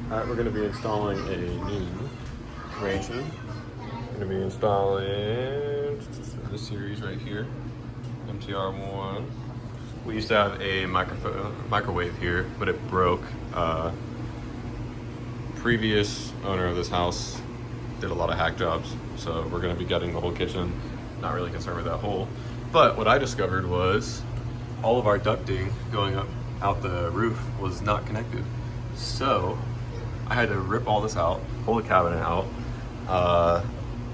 All right, we're going to be installing a new range hood. We're going to be installing this series right here, MTR1. We used to have a microwave here, but it broke. Previous owner of this house did a lot of hack jobs, so we're going to be gutting the whole kitchen. Not really concerned with that hole. But what I discovered was all of our ducting going up out the roof was not connected. So I had to rip all this out, pull the cabinet out,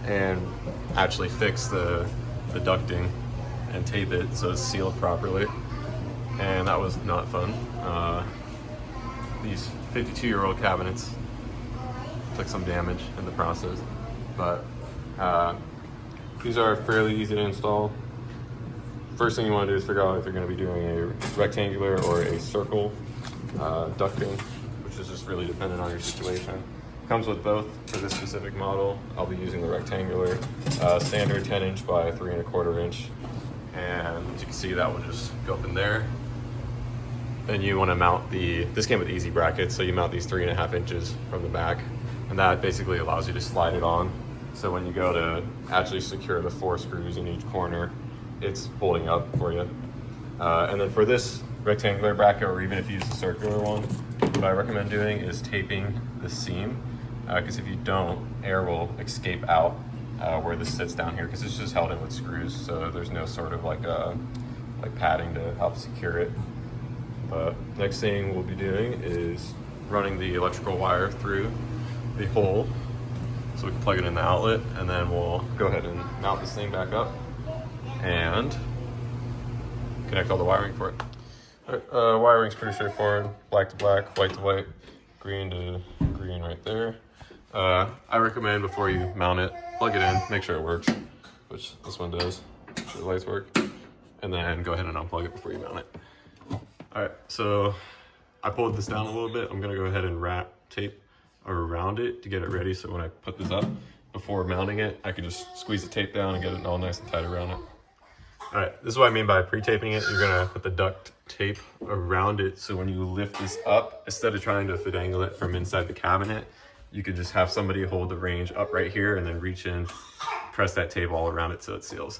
and actually fix the ducting and tape it so it's sealed properly. And that was not fun. These 52-year-old cabinets took some damage in the process, but these are fairly easy to install. First thing you want to do is figure out if you're going to be doing a rectangular or a circle ducting, which is just really dependent on your situation. Comes with both. For this specific model, I'll be using the rectangular, standard 10" by 3 1/4 inch, and as you can see, that will just go up in there. Then you want to mount this came with easy brackets, so you mount these 3 1/2 inches from the back, and that basically allows you to slide it on. So when you go to actually secure the 4 screws in each corner, it's holding up for you. And then for this rectangular bracket, or even if you use the circular one, what I recommend doing is taping the seam, because if you don't, air will escape out where this sits down here, because it's just held in with screws, so there's no sort of like padding to help secure it. But next thing we'll be doing is running the electrical wire through the hole so we can plug it in the outlet, and then we'll go ahead and mount this thing back up and connect all the wiring for it. All right, wiring's pretty straightforward. Black to black, white to white, green to green right there. I recommend before you mount it, plug it in, make sure it works, which this one does. The lights work. And then go ahead and unplug it before you mount it. All right, so I pulled this down a little bit. I'm gonna go ahead and wrap tape around it to get it ready, so when I put this up, before mounting it, I can just squeeze the tape down and get it all nice and tight around it. All right, this is what I mean by pre-taping it. You're gonna put the duct tape around it, so when you lift this up, instead of trying to finagle it from inside the cabinet, you could just have somebody hold the range up right here and then reach in, press that tape all around it so it seals.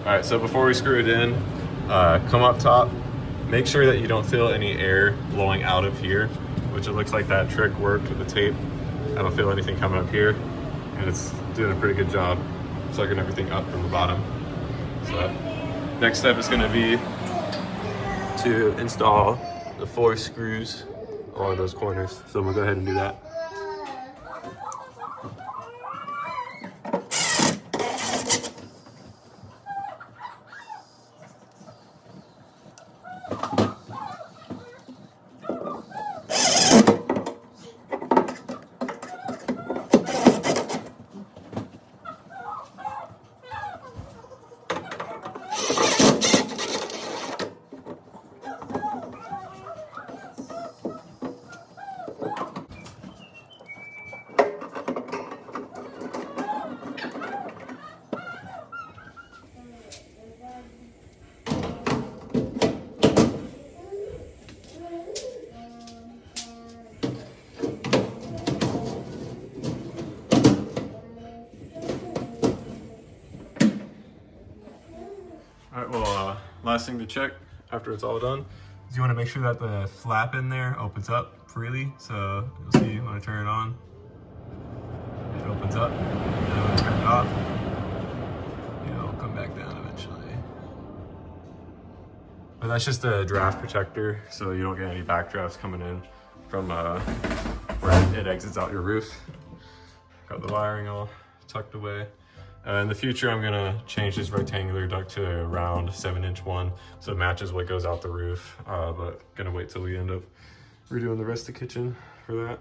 All right, so before we screw it in, come up top, make sure that you don't feel any air blowing out of here, which it looks like that trick worked with the tape. I don't feel anything coming up here, and it's doing a pretty good job sucking everything up from the bottom. So next step is gonna be to install the 4 screws along those corners. So we'll go ahead and do that. All right, well, last thing to check after it's all done is you want to make sure that the flap in there opens up freely. So you'll see when I turn it on, it opens up, and then when I turn it off, it'll come back down eventually. But that's just a draft protector, so you don't get any backdrafts coming in from where it exits out your roof. Got the wiring all tucked away. In the future, I'm gonna change this rectangular duct to a round 7" one, so it matches what goes out the roof, but gonna wait till we end up redoing the rest of the kitchen for that.